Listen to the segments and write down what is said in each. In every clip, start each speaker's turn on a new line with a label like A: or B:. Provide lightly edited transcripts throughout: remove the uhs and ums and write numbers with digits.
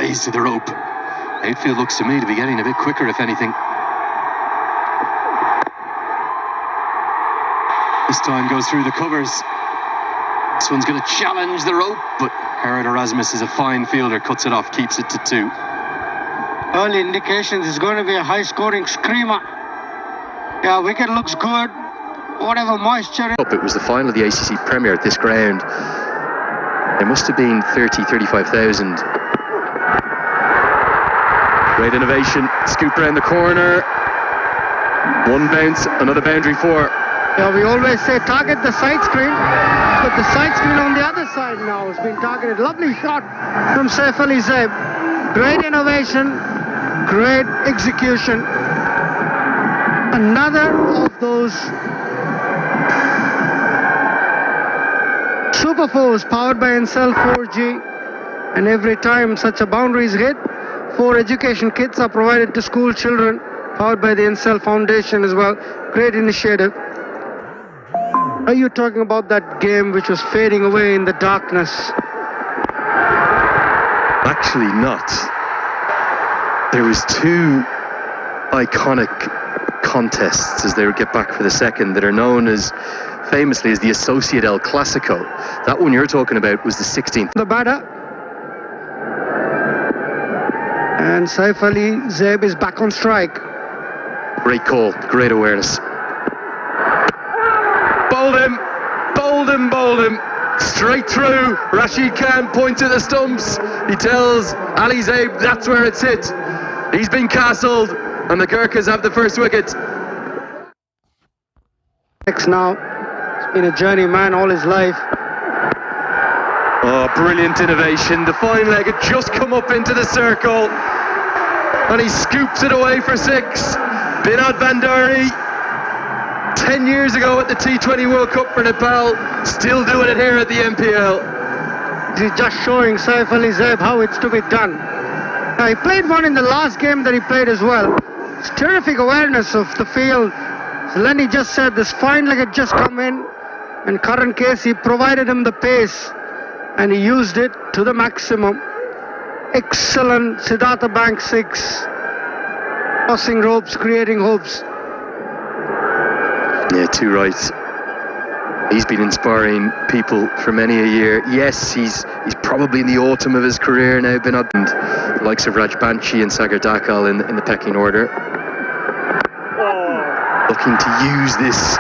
A: stays to the rope. Outfield looks to me to be getting a bit quicker, if anything. This time goes through the covers. This one's going to challenge the rope, but Herod Erasmus is a fine fielder, cuts it off, keeps it to 2.
B: Early indications it's going to be a high-scoring screamer. Yeah, wicket looks good. Whatever moisture.
A: It was the final of the ACC Premier at this ground. There must have been 35,000. Great innovation. Scoop around the corner. One bounce, another boundary 4.
B: Yeah, we always say target the side screen, but the side screen on the other side now has been targeted. Lovely shot from Saif Ali Zaib. Great innovation, great execution. Another of those Super 4s powered by Encel 4G. And every time such a boundary is hit, 4 education kits are provided to school children, powered by the Encel Foundation as well. Great initiative. Are you talking about that game which was fading away in the darkness?
A: Actually not. There was 2 iconic contests as they would get back for the second that are known as famously as the Associate El Clasico. That one you're talking about was the 16th.
B: The batter. And Saif Ali Zaib is back on strike.
A: Great call, great awareness. Bowled him, straight through. Rashid Khan points at the stumps. He tells Ali Zaib that's where it's hit. He's been castled, and the Gorkhas have the first wicket.
B: Next now, he's been a journeyman all his life.
A: Oh, brilliant innovation. The fine leg had just come up into the circle, and he scoops it away for 6. Binod Bandari, 10 years ago at the T20 World Cup for Nepal, still doing it here at the MPL.
B: He's just showing Saif Ali Zaib how it's to be done. Now, he played one in the last game that he played as well. It's terrific awareness of the field. As Lenny just said, this fine leg had just come in, and Karan Casey provided him the pace, and he used it to the maximum. Excellent Siddhartha Bank 6. Crossing ropes, creating hopes.
A: Yeah, 2 right. He's been inspiring people for many a year. Yes, he's probably in the autumn of his career now, been up, and the likes of Raj Banshi and Sagar Dakal in the pecking order. Looking to use this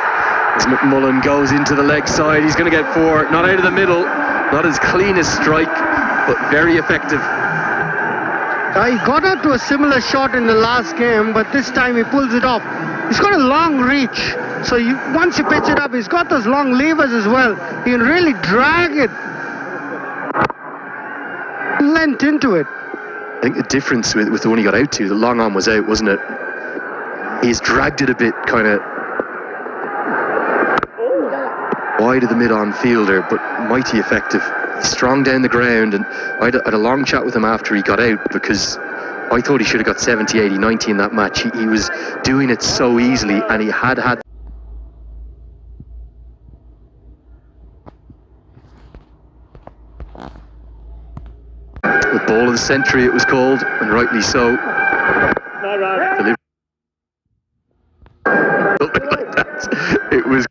A: as McMullen goes into the leg side. He's going to get 4, not out of the middle, not as clean a strike, but very effective.
B: He got out to a similar shot in the last game, but this time he pulls it off. He's got a long reach, so once you pitch it up, he's got those long levers as well. He can really drag it length into it.
A: I think the difference with the one he got out to, the long on was out, wasn't it? He's dragged it a bit kind of wide of the mid-on fielder, but mighty effective. He's strong down the ground, and I had a long chat with him after he got out, because I thought he should have got 70, 80, 90 in that match. He was doing it so easily, and he had the ball of the century, it was called, and rightly so. Like that. It was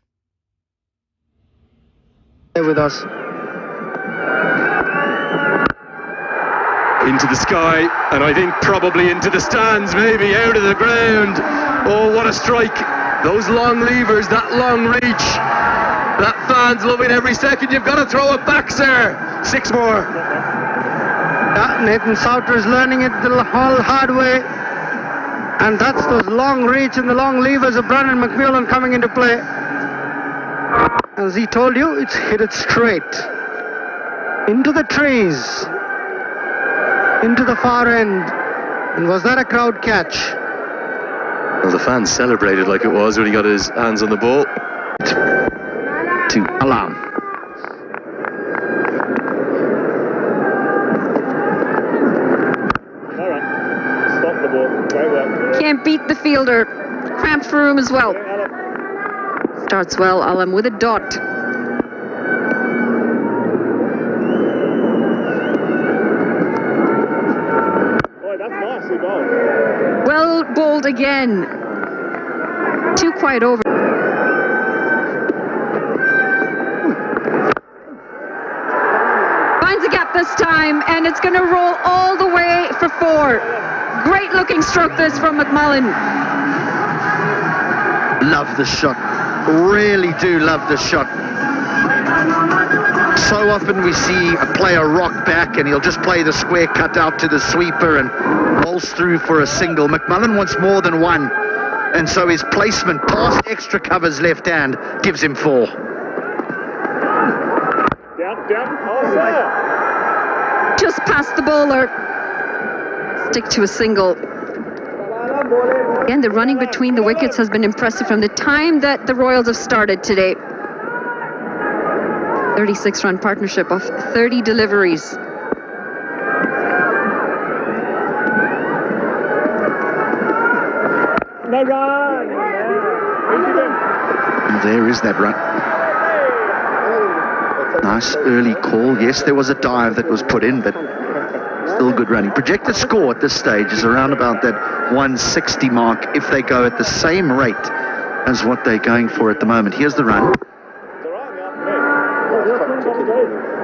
B: with us.
A: Into the sky, and I think probably into the stands, maybe out of the ground. Oh, what a strike. Those long levers, that long reach. That fan's loving every second. You've got to throw it back, sir. 6 more.
B: Yeah, Nathan Souter is learning it the whole hard way. And that's those long reach and the long levers of Brandon McMullen coming into play. As he told you, it's hit it straight. Into the trees. Into the far end. And was that a crowd catch?
A: Well, the fans celebrated like it was when he got his hands on the ball. To alarm.
C: Alright, stop the ball. Great work.
D: Can't beat the fielder. Cramped for room as well. Starts well, Alam with a dot. again. Too quiet over. Finds a gap this time, and it's going to roll all the way for 4. Great looking stroke this from McMullen.
E: Love the shot. Really do love the shot. So often we see a player rock back and he'll just play the square cut out to the sweeper and rolls through for a single. McMullen wants more than one, and so his placement past extra covers left hand gives him 4.
C: Down. Oh,
D: Just past the bowler. Stick to a single. Again, the running between the wickets has been impressive from the time that the Royals have started today. 36-run partnership of 30 deliveries.
C: No run.
E: And there is that run. Nice early call. Yes, there was a dive that was put in, but still good running. Projected score at this stage is around about that 160 mark if they go at the same rate as what they're going for at the moment. Here's the run.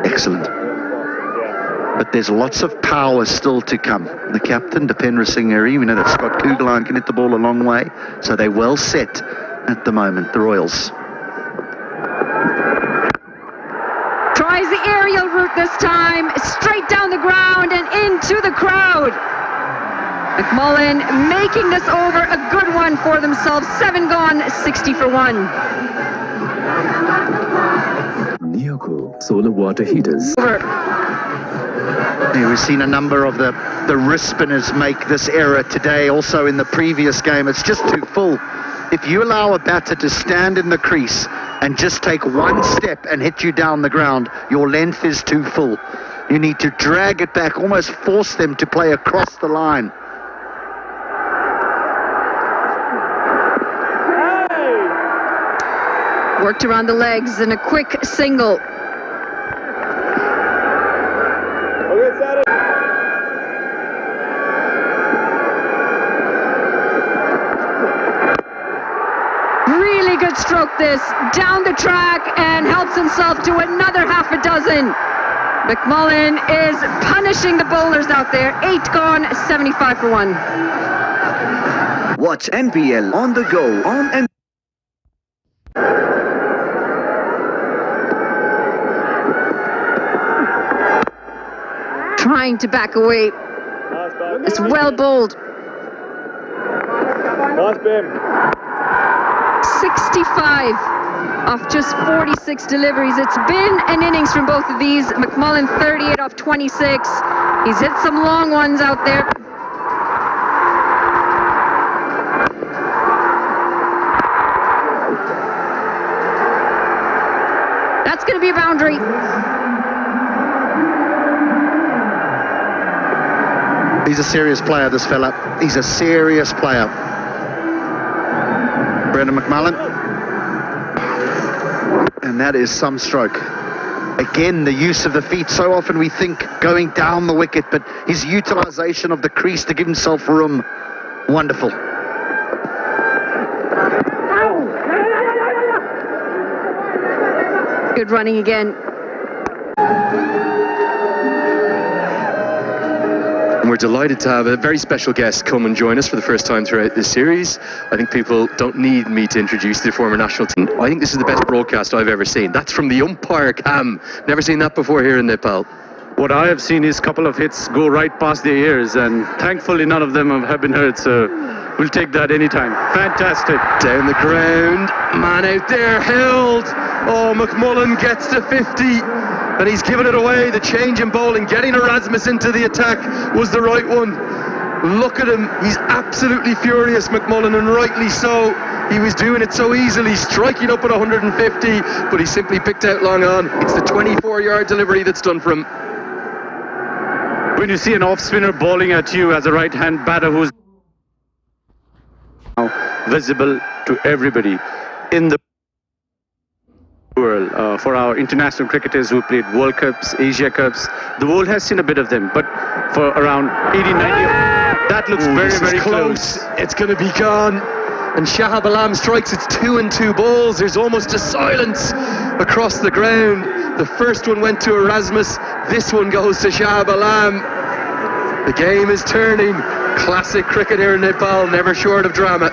E: Excellent. But there's lots of power still to come. The captain, Dipendra Singh Eri, we know that Scott Kugelheim can hit the ball a long way, so they're well set at the moment, the Royals.
D: Tries the aerial route this time, straight down the ground and into the crowd. McMullen making this over, a good one for themselves. 7 gone, 60 for 1.
F: Neoco solar water heaters.
D: Over.
E: Yeah, we've seen a number of the wrist spinners make this error today, also in the previous game. It's just too full. If you allow a batter to stand in the crease and just take one step and hit you down the ground, your length is too full. You need to drag it back, almost force them to play across the line.
D: Worked around the legs and a quick single. Really good stroke this, down the track, and helps himself to another half a dozen. McMullen is punishing the bowlers out there. 8 gone, 75 for 1.
F: Watch NPL on the go on and
D: Trying to back away. It's well bowled.
C: Nice, Bim.
D: 65 off just 46 deliveries. It's been an innings from both of these. McMullen 38 off 26. He's hit some long ones out there. That's going to be a boundary.
E: He's a serious player, this fella. He's a serious player. Brendan McMullen. And that is some stroke. Again, the use of the feet. So often we think going down the wicket, but his utilization of the crease to give himself room, wonderful.
D: Good running again.
A: And we're delighted to have a very special guest come and join us for the first time throughout this series. I think people don't need me to introduce the former national team. I think this is the best broadcast I've ever seen. That's from the umpire cam. Never seen that before here in Nepal.
G: What I have seen is a couple of hits go right past their ears, and thankfully none of them have been hurt, so we'll take that anytime. Fantastic.
A: Down the ground, man out there held. Oh, McMullen gets to 50. And he's given it away. The change in bowling, getting Erasmus into the attack was the right one. Look at him. He's absolutely furious, McMullen, and rightly so. He was doing it so easily, striking up at 150, but he simply picked out long on. It's the 24-yard delivery that's done for him.
G: When you see an off-spinner bowling at you as a right-hand batter who's now visible to everybody in the world, for our international cricketers who played World Cups, Asia Cups, the world has seen a bit of them, but for around 80-90 That looks
A: Ooh,
G: very,
A: this is
G: very close.
A: It's going to be gone. And Shahab Alam strikes. It's 2 and 2 balls. There's almost a silence across the ground. The first one went to Erasmus. This one goes to Shahab Alam. The game is turning. Classic cricket here in Nepal, never short of drama.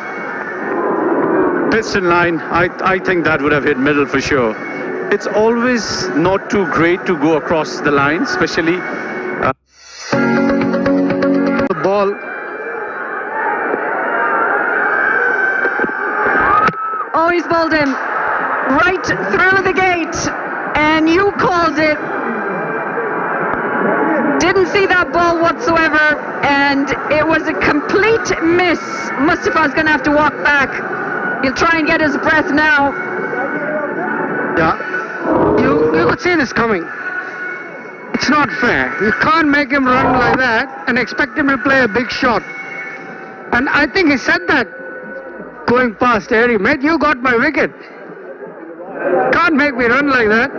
G: Piston line, I think that would have hit middle for sure. It's always not too great to go across the line, especially
B: The ball.
D: Oh, he's bowled him right through the gate, and you called it. Didn't see that ball whatsoever, and it was a complete miss. Mustafa's going to have to walk back. He'll try and get his breath now.
B: Yeah. You could see this coming. It's not fair. You can't make him run like that and expect him to play a big shot. And I think he said that going past Harry. Mate, you got my wicket. Can't make me run like that.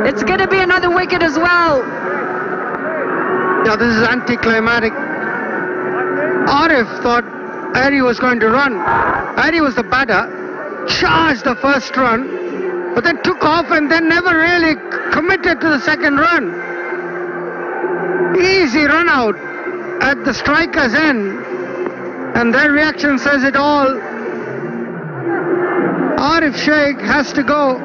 D: It's going to be another wicket as well.
B: Yeah, this is anticlimactic. Arif thought Harry was going to run. Harry was the batter, charged the first run, but then took off and then never really committed to the second run. Easy run out at the striker's end, and their reaction says it all. Arif Sheikh has to go.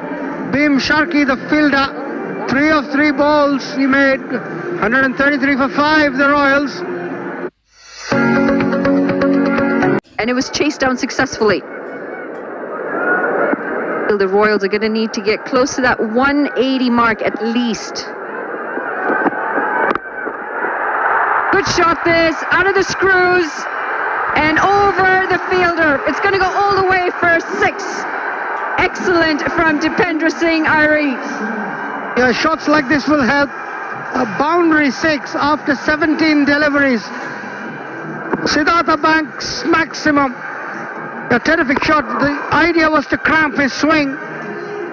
B: Bhim Sharkey, the fielder, 3 of 3 balls he made, 133 for 5, the Royals.
D: And it was chased down successfully. The Royals are going to need to get close to that 180 mark at least. Good shot this, out of the screws, and over the fielder. It's going to go all the way for 6. Excellent from Dipendra Singh Airi.
B: Yeah, shots like this will help. A boundary 6 after 17 deliveries. Siddhartha Banks maximum. A terrific shot. The idea was to cramp his swing,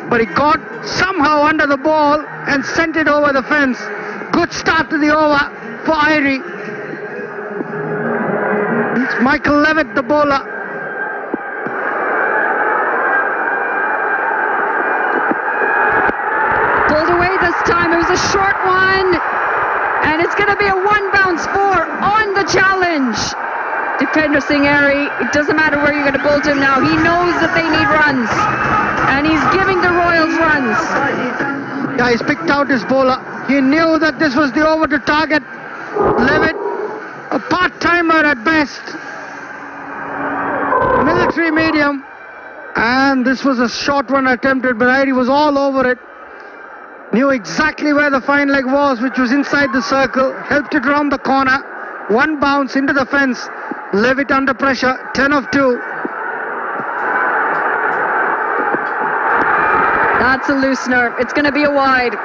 B: but he got somehow under the ball and sent it over the fence. Good start to the over for Airi. It's Michael Levitt, the bowler.
D: Pulled away this time. It was a short one. And it's going to be a 1 bounce 4 on the challenge. Dipendra Singh Airi, it doesn't matter where you're going to bowl to him now. He knows that they need runs. And he's giving the Royals runs.
B: Yeah, he's picked out his bowler. He knew that this was the over to target. Levitt, a part-timer at best. Military medium. And this was a short one attempted, but Airi was all over it. Knew exactly where the fine leg was, which was inside the circle. Helped it round the corner. 1 bounce into the fence. Levitt under pressure. 10 of 2.
D: That's a loosener. It's going to be a wide.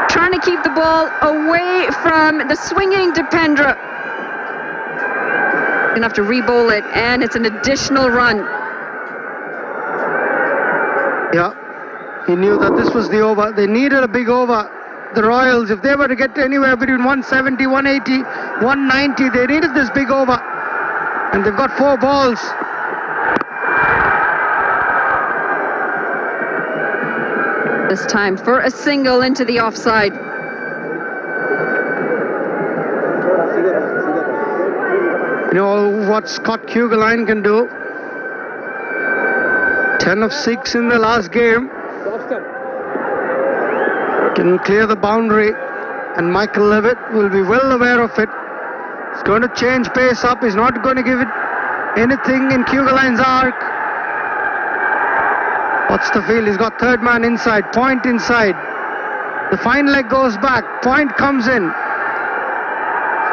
D: Trying to keep the ball away from the swinging Dipendra. Going to have to re-bowl it, and it's an additional run.
B: Yeah. He knew that this was the over. They needed a big over. The Royals, if they were to get anywhere between 170, 180, 190, they needed this big over. And they've got 4 balls.
D: This time for a single into the offside.
B: You know what Scott Kugeline can do. 10 of 6 in the last game. Can clear the boundary, and Michael Levitt will be well aware of it. He's going to change pace up. He's not going to give it anything in Kugeline's arc. What's the field? He's got 3rd man inside, point inside. The fine leg goes back, point comes in.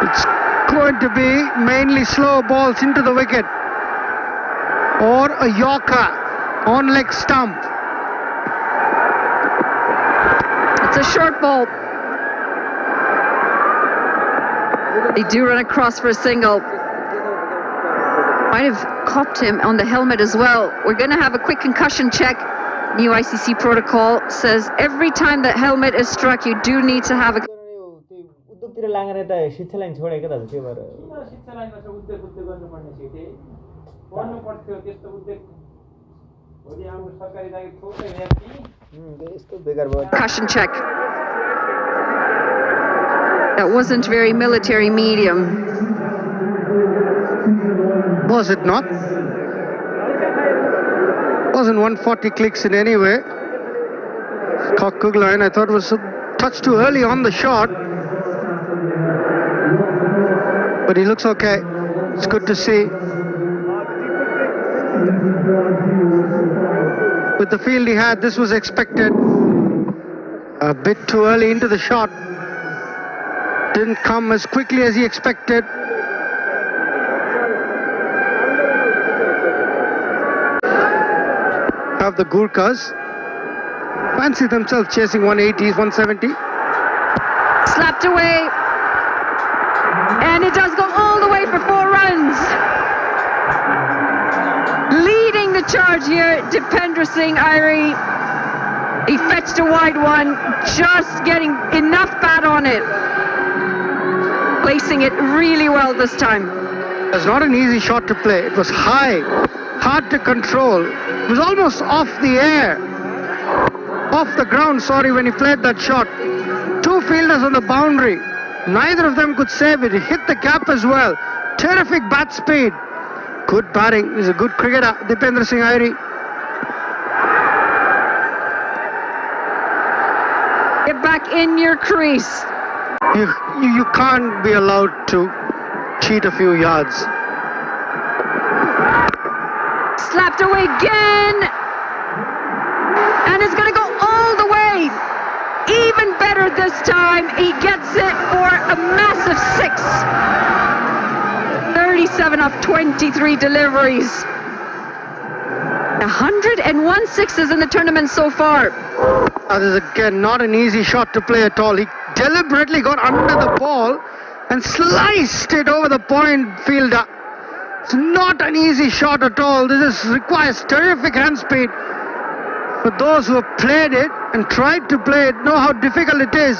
B: It's going to be mainly slow balls into the wicket, or a Yorker on leg stump.
D: It's a short ball. They do run across for a single. Might have copped him on the helmet as well. We're going to have a quick concussion check. New ICC protocol says every time that helmet is struck, you do need to have a
H: उद्योगतिर लागेर त शिक्षा line छोडेको त त्यो भएर
C: शिक्षा लाइनमा चाहिँ उद्योग गर्नुपर्ने सिटे पढ्नु पर्थ्यो त्यस्तो उद्योग भोलि हाम्रो सरकारी जागिर थोरै व्यक्ति
H: यस्तो बेकार भयो
D: percussion check. That wasn't very military medium.
B: Was it not? Wasn't 140 clicks in any way. Scott Kugler, I thought was a touch too early on the shot. But he looks okay. It's good to see. With the field he had, this was expected. A bit too early into the shot. Didn't come as quickly as he expected. Have the Gorkhas fancy themselves chasing 180s, 170.
D: Slapped away. And it does go all the way for 4 runs. Leading the charge here, Dipendra Singh Airi. He fetched a wide one, just getting enough bat on it. Placing it really well this time.
B: It was not an easy shot to play. It was high, hard to control. It was almost off the air. Off the ground, sorry, when he played that shot. 2 fielders on the boundary. Neither of them could save it. He hit the gap as well. Terrific bat speed. Good batting. He's a good cricketer, Dipendra Singh Airi.
D: Get back in your crease.
B: You can't be allowed to cheat a few yards.
D: Slapped away again. And it's going to go all the way. Even better this time. He gets it for a massive 6. 37 off 23 deliveries. 101 sixes in the tournament so far.
B: This is again not an easy shot to play at all. He deliberately got under the ball and sliced it over the point fielder. It's not an easy shot at all. This requires terrific hand speed. For those who have played it and tried to play it, know how difficult it is.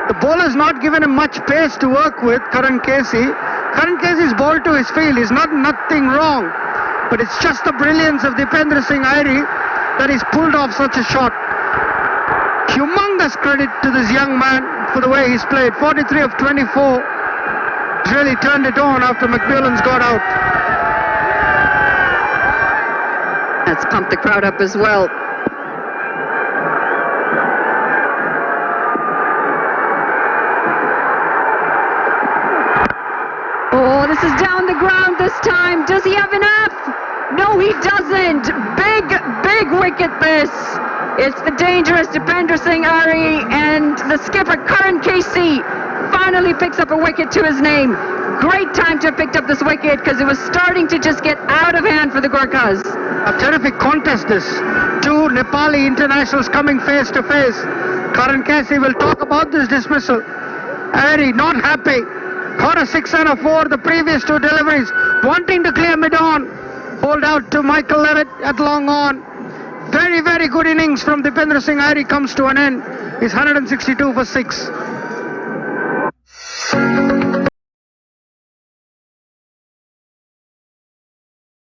B: The bowler's not given him much pace to work with, Karan Casey. Karan Casey's ball to his field. He's nothing wrong. But it's just the brilliance of Dipendra Singh Airi that he's pulled off such a shot. Humongous credit to this young man for the way he's played. 43 of 24. He's really turned it on after McMillan's got out.
D: That's pumped the crowd up as well. Oh, this is down the ground this time. Does he have enough? No, he doesn't. Big wicket this. It's the dangerous Dipendra Singh Airi, and the skipper Karan Casey finally picks up a wicket to his name. Great time to have picked up this wicket because it was starting to just get out of hand for the Gorkhas.
B: A terrific contest this. 2 Nepali internationals coming face to face. Karan Casey will talk about this dismissal. Airi not happy. Got a 6 and a 4 the previous 2 deliveries. Wanting to clear mid-on. Hold out to Michael Levitt at long on. Very good innings from Dipendra Singh Airi comes to an end. He's 162 for 6.